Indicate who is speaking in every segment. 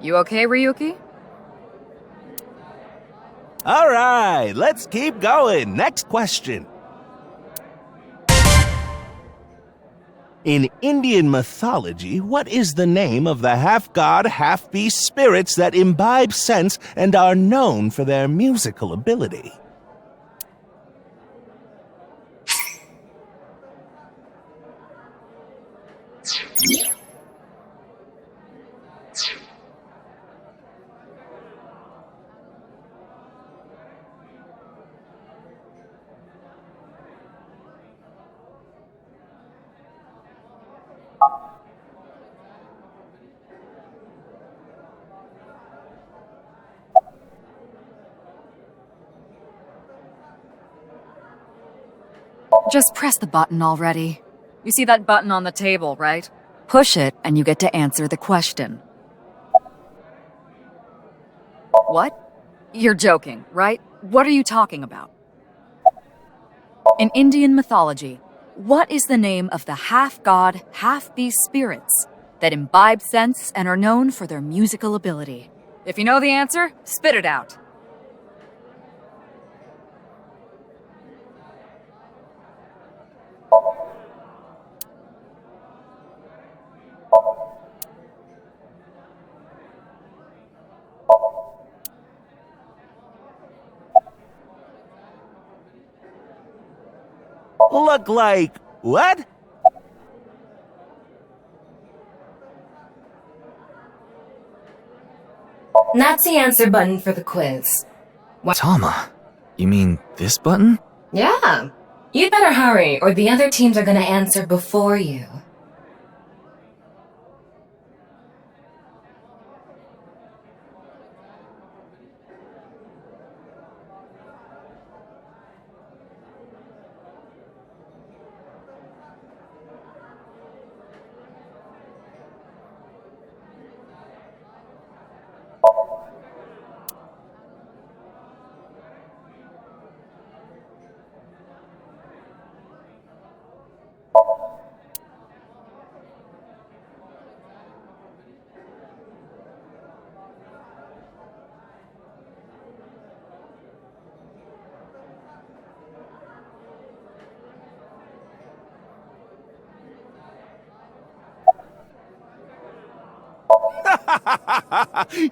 Speaker 1: You okay, Ryuki?
Speaker 2: Alright, let's keep going. Next question. In Indian mythology, what is the name of the half-god, half-beast spirits that imbibe sense and are known for their musical ability?
Speaker 1: Just press the button already. You see that button on the table, right? Push it and you get to answer the question. What? You're joking, right? What are you talking about? In Indian mythology, what is the name of the half-god, half-beast spirits that imbibe sense and are known for their musical ability? If you know the answer, spit it out.
Speaker 2: Look like what?
Speaker 3: That's the answer button for the quiz.
Speaker 4: Tama, you mean this button?
Speaker 3: Yeah. You'd better hurry, or the other teams are gonna answer before you.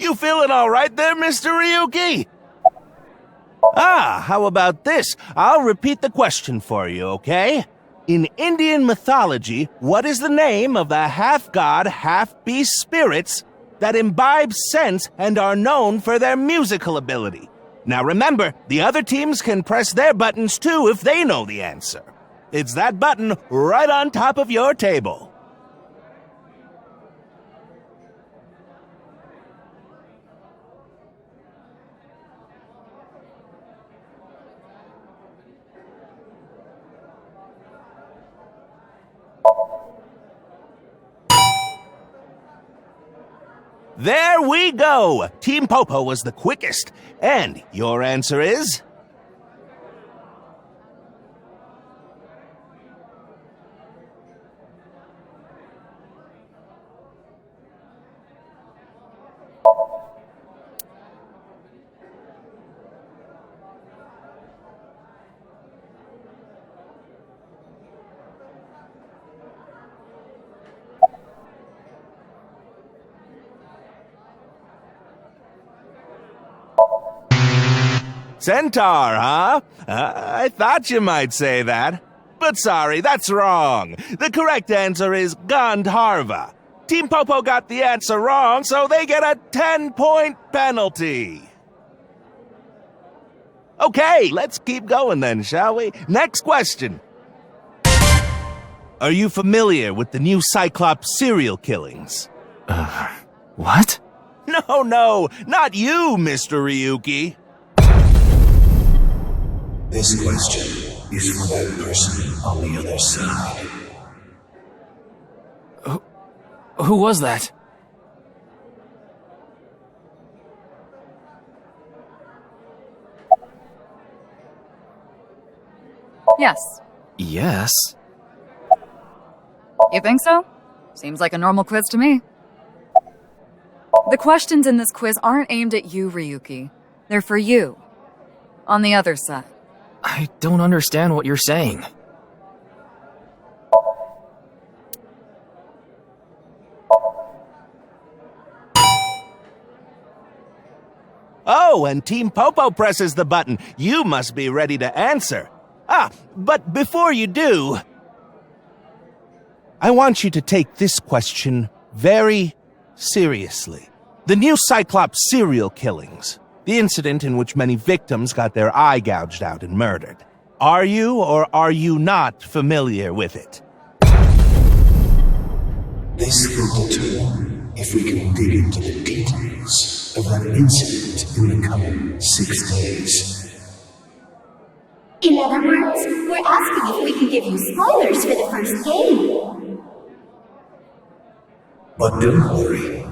Speaker 2: You feeling all right there, Mr. Ryuki? How about this? I'll repeat the question for you, okay? In Indian mythology, what is the name of the half-god, half-beast spirits that imbibe sense and are known for their musical ability? Now remember, the other teams can press their buttons too if they know the answer. It's that button right on top of your table. There we go! Team Popo was the quickest. And your answer is? Centaur, huh? I thought you might say that. But sorry, that's wrong. The correct answer is Gandharva. Team Popo got the answer wrong, so they get a 10-point penalty. Okay, let's keep going then, shall we? Next question. Are you familiar with the new Cyclops serial killings?
Speaker 4: What?
Speaker 2: No, not you, Mr. Ryuki.
Speaker 5: This question is for that person on the other side.
Speaker 4: Who was that?
Speaker 1: Yes.
Speaker 4: Yes?
Speaker 1: You think so? Seems like a normal quiz to me. The questions in this quiz aren't aimed at you, Ryuki. They're for you. On the other side.
Speaker 4: I don't understand what you're saying.
Speaker 2: Oh, and Team Popo presses the button. You must be ready to answer. But before you do, I want you to take this question very seriously. The new Cyclops serial killings. The incident in which many victims got their eye gouged out and murdered. Are you or are you not familiar with it?
Speaker 5: This will determine if we can dig into the details of that incident in the coming 6 days.
Speaker 6: In other words, we're asking if we can give you spoilers for the first game.
Speaker 5: But don't worry.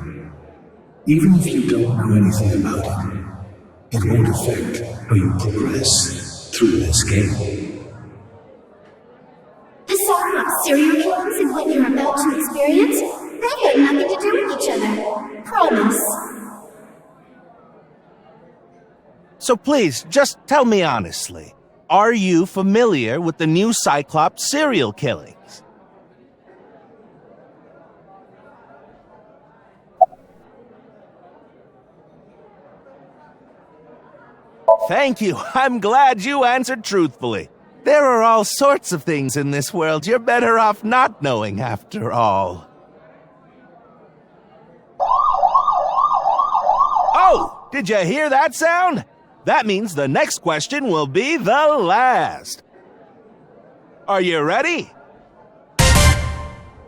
Speaker 5: Even if you don't know anything about it, it won't affect how you progress through this game.
Speaker 6: The Cyclops serial killings and what you're about to experience, they have nothing to do with each other. Promise.
Speaker 2: So please, just tell me honestly. Are you familiar with the new Cyclops serial killings? Thank you. I'm glad you answered truthfully. There are all sorts of things in this world you're better off not knowing after all. Oh, did you hear that sound? That means the next question will be the last. Are you ready?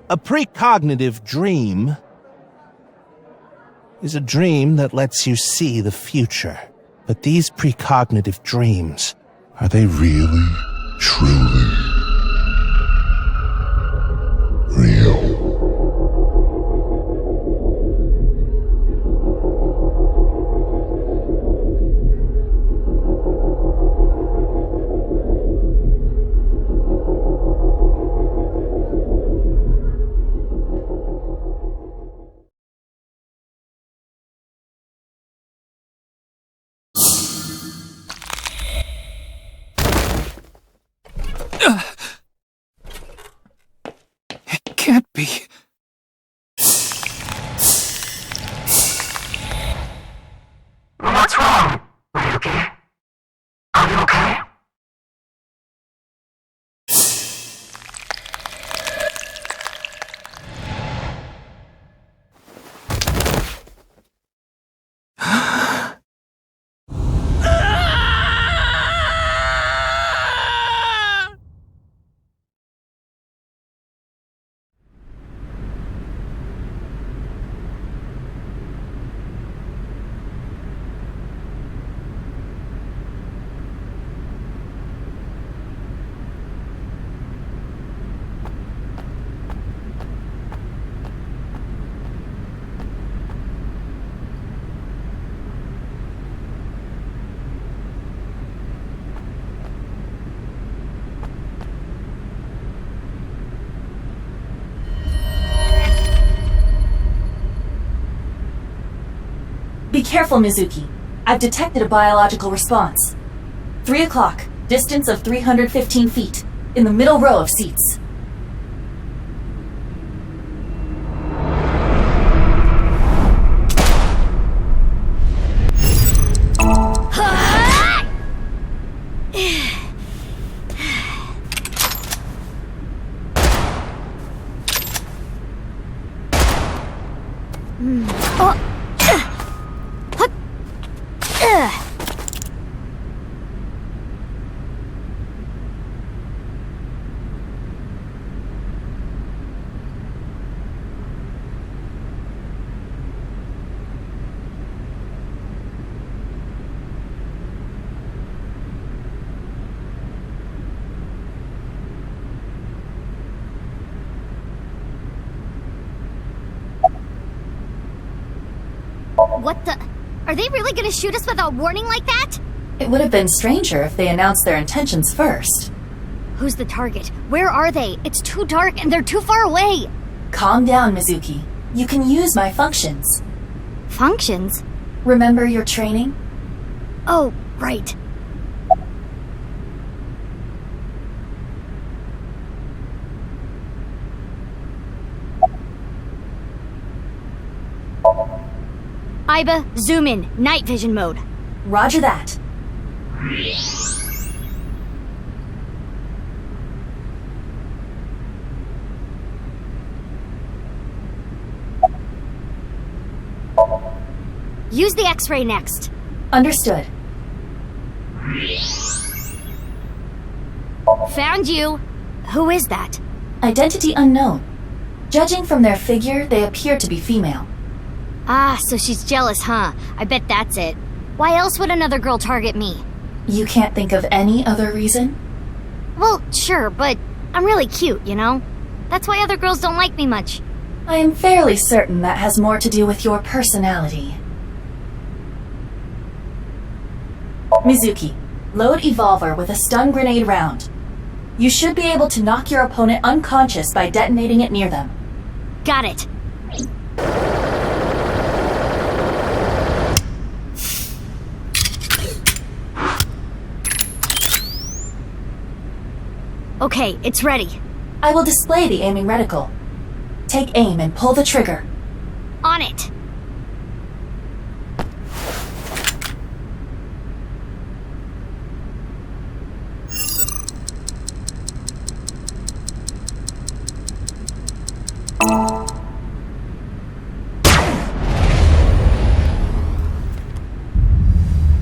Speaker 2: A precognitive dream is a dream that lets you see the future. But these precognitive dreams,
Speaker 5: are they really, truly real?
Speaker 4: Can't be.
Speaker 7: What's wrong, Ryuki? Are you okay?
Speaker 8: Be careful, Mizuki. I've detected a biological response. 3 o'clock, distance of 315 feet, in the middle row of seats.
Speaker 6: What the? Are they really gonna shoot us without warning like that?
Speaker 8: It would have been stranger if they announced their intentions first.
Speaker 6: Who's the target? Where are they? It's too dark and they're too far away.
Speaker 8: Calm down, Mizuki. You can use my functions.
Speaker 6: Functions?
Speaker 8: Remember your training?
Speaker 6: Oh, right. Aiba, zoom in. Night vision mode.
Speaker 8: Roger that.
Speaker 6: Use the X-ray next.
Speaker 8: Understood.
Speaker 6: Found you. Who is that?
Speaker 8: Identity unknown. Judging from their figure, they appear to be female.
Speaker 6: Ah, so she's jealous, huh? I bet that's it. Why else would another girl target me?
Speaker 8: You can't think of any other reason?
Speaker 6: Well, sure, but I'm really cute, you know? That's why other girls don't like me much.
Speaker 8: I am fairly certain that has more to do with your personality. Mizuki, load Evolver with a stun grenade round. You should be able to knock your opponent unconscious by detonating it near them.
Speaker 6: Got it. Okay, it's ready.
Speaker 8: I will display the aiming reticle. Take aim and pull the trigger.
Speaker 6: On it.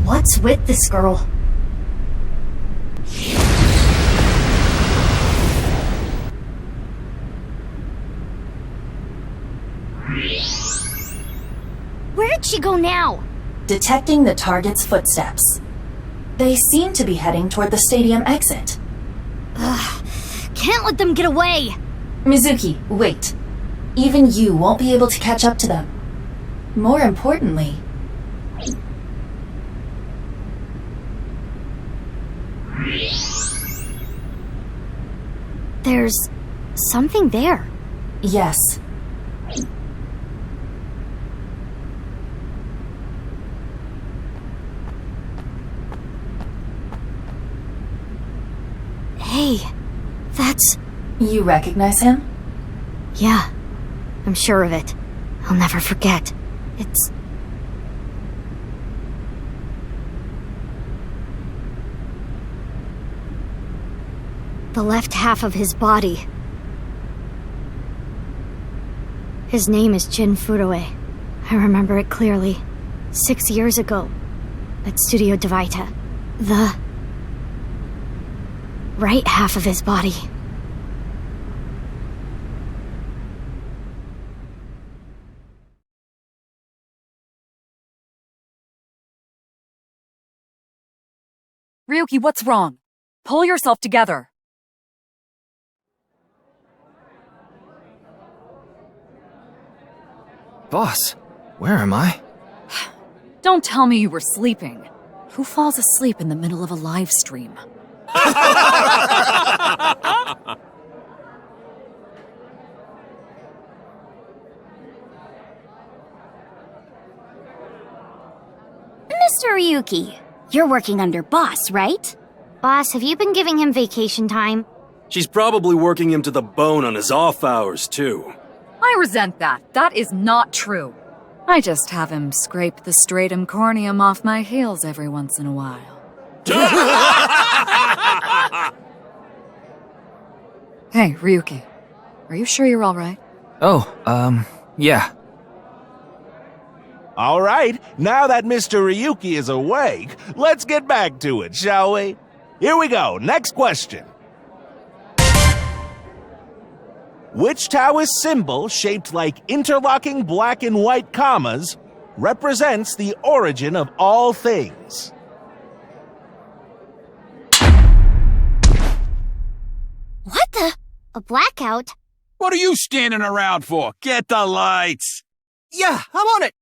Speaker 6: What's with this girl? Where'd she go now?
Speaker 8: Detecting the target's footsteps. They seem to be heading toward the stadium exit.
Speaker 6: Ugh, can't let them get away.
Speaker 8: Mizuki, wait. Even you won't be able to catch up to them. More importantly...
Speaker 6: There's something there.
Speaker 8: Yes.
Speaker 6: Hey, that's...
Speaker 8: You recognize him?
Speaker 6: Yeah, I'm sure of it. I'll never forget. It's... the left half of his body. His name is Jin Furue. I remember it clearly. 6 years ago, at Studio Devaita. The... right half of his body.
Speaker 1: Ryuki, what's wrong? Pull yourself together.
Speaker 4: Boss, where am I?
Speaker 1: Don't tell me you were sleeping. Who falls asleep in the middle of a live stream?
Speaker 6: Mr. Ryuki, you're working under Boss, right? Boss, have you been giving him vacation time?
Speaker 9: She's probably working him to the bone on his off hours, too.
Speaker 1: I resent that. That is not true. I just have him scrape the stratum corneum off my heels every once in a while. Hey, Ryuki. Are you sure you're alright?
Speaker 4: Oh, yeah.
Speaker 2: All right, now that Mr. Ryuki is awake, let's get back to it, shall we? Here we go, next question. Which Taoist symbol, shaped like interlocking black and white commas, represents the origin of all things?
Speaker 6: What the? A blackout?
Speaker 10: What are you standing around for? Get the lights!
Speaker 4: Yeah, I'm on it!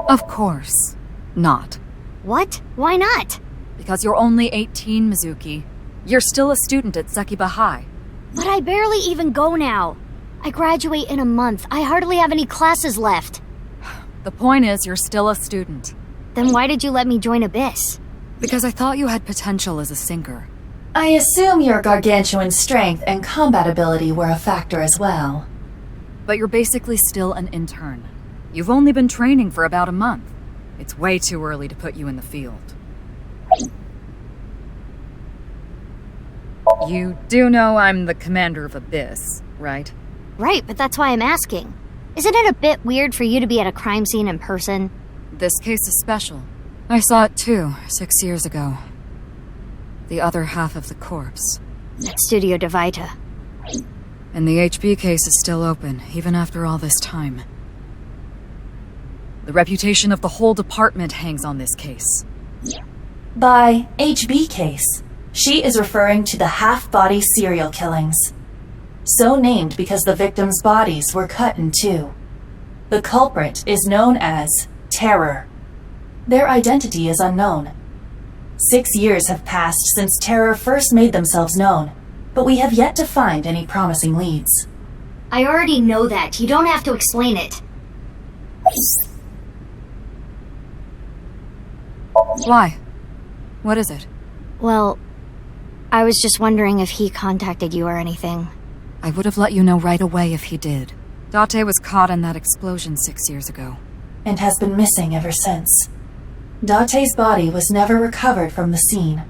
Speaker 1: Of course not.
Speaker 6: What? Why not?
Speaker 1: Because you're only 18, Mizuki. You're still a student at Sekiba High.
Speaker 6: But I barely even go now. I graduate in a month. I hardly have any classes left.
Speaker 1: The point is, you're still a student.
Speaker 6: Then why did you let me join Abyss?
Speaker 1: Because I thought you had potential as a sinker.
Speaker 8: I assume your gargantuan strength and combat ability were a factor as well.
Speaker 1: But you're basically still an intern. You've only been training for about a month. It's way too early to put you in the field. You do know I'm the commander of Abyss, right?
Speaker 6: Right, but that's why I'm asking. Isn't it a bit weird for you to be at a crime scene in person?
Speaker 1: This case is special. I saw it too, 6 years ago. The other half of the corpse.
Speaker 6: At Studio Devita.
Speaker 1: And the HB case is still open, even after all this time. The reputation of the whole department hangs on this case.
Speaker 8: By HB case, she is referring to the half-body serial killings. So named because the victims' bodies were cut in two. The culprit is known as Terror. Their identity is unknown. 6 years have passed since Terror first made themselves known, but we have yet to find any promising leads.
Speaker 6: I already know that. You don't have to explain it.
Speaker 1: Why? What is it?
Speaker 6: Well, I was just wondering if he contacted you or anything.
Speaker 1: I would have let you know right away if he did. Date was caught in that explosion 6 years ago.
Speaker 8: And has been missing ever since. Date's body was never recovered from the scene.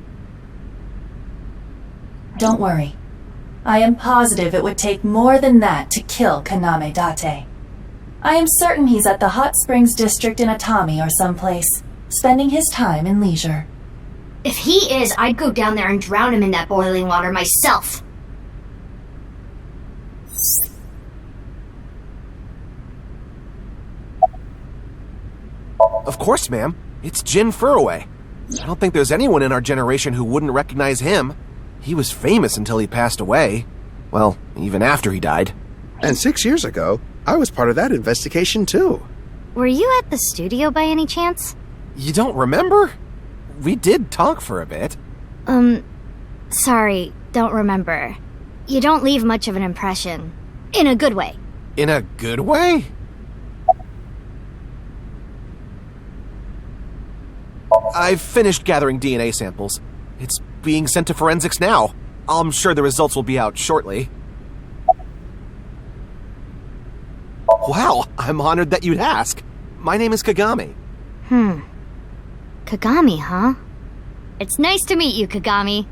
Speaker 8: Don't worry. I am positive it would take more than that to kill Kaname Date. I am certain he's at the Hot Springs District in Atami or someplace, spending his time in leisure.
Speaker 6: If he is, I'd go down there and drown him in that boiling water myself.
Speaker 11: Of course, ma'am. It's Jin Furroway. I don't think there's anyone in our generation who wouldn't recognize him. He was famous until he passed away. Well, even after he died.
Speaker 12: And 6 years ago, I was part of that investigation too.
Speaker 6: Were you at the studio by any chance?
Speaker 11: You don't remember? We did talk for a bit.
Speaker 6: Sorry, don't remember. You don't leave much of an impression. In a good way.
Speaker 11: In a good way? I've finished gathering DNA samples. It's being sent to forensics now. I'm sure the results will be out shortly. Wow, I'm honored that you'd ask. My name is Kagami.
Speaker 6: Kagami, huh? It's nice to meet you, Kagami.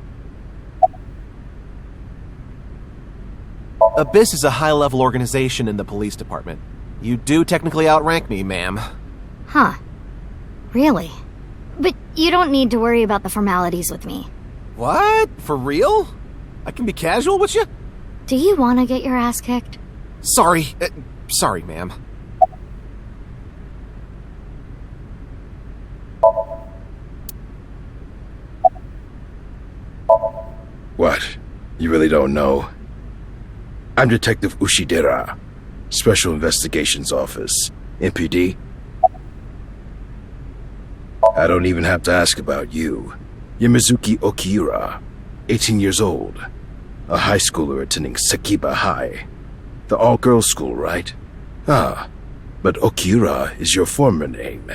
Speaker 11: Abyss is a high-level organization in the police department. You do technically outrank me, ma'am.
Speaker 6: Huh. Really? But you don't need to worry about the formalities with me.
Speaker 11: What? For real? I can be casual with you?
Speaker 6: Do you want to get your ass kicked?
Speaker 11: Sorry. Sorry, ma'am.
Speaker 5: What? You really don't know? I'm Detective Ushidera, Special Investigations Office, MPD. I don't even have to ask about you. You're Mizuki Okiura, 18 years old, a high schooler attending Sekiba High. The all-girls school, right? Ah, but Okiura is your former name.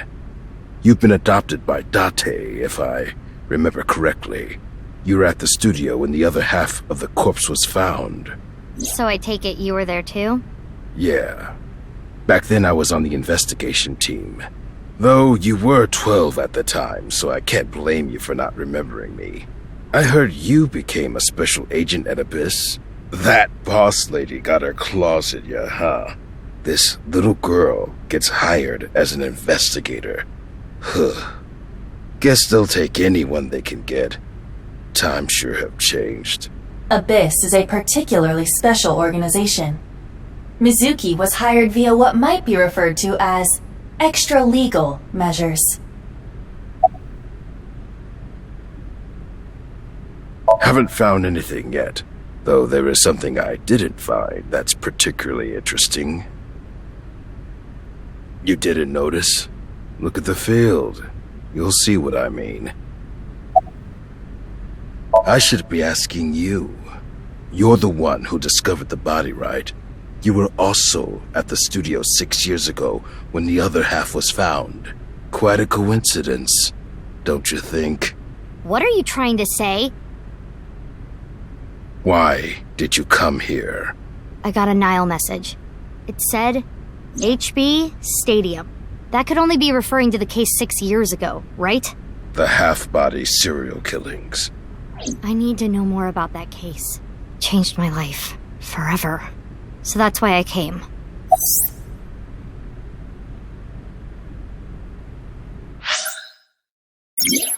Speaker 5: You've been adopted by Date, if I remember correctly. You were at the studio when the other half of the corpse was found.
Speaker 6: So I take it you were there too?
Speaker 5: Yeah. Back then I was on the investigation team. Though you were 12 at the time, so I can't blame you for not remembering me. I heard you became a special agent at Abyss. That boss lady got her claws in you, huh? This little girl gets hired as an investigator. Huh. Guess they'll take anyone they can get. Times sure have changed.
Speaker 8: Abyss is a particularly special organization. Mizuki was hired via what might be referred to as extra-legal measures.
Speaker 5: Haven't found anything yet, though there is something I didn't find that's particularly interesting. You didn't notice? Look at the field. You'll see what I mean. I should be asking you. You're the one who discovered the body, right? You were also at the studio 6 years ago when the other half was found. Quite a coincidence, don't you think?
Speaker 6: What are you trying to say?
Speaker 5: Why did you come here?
Speaker 6: I got a Nile message. It said, HB Stadium. That could only be referring to the case 6 years ago, right?
Speaker 5: The half-body serial killings.
Speaker 6: I need to know more about that case. Changed my life. Forever. So that's why I came.
Speaker 7: Yeah.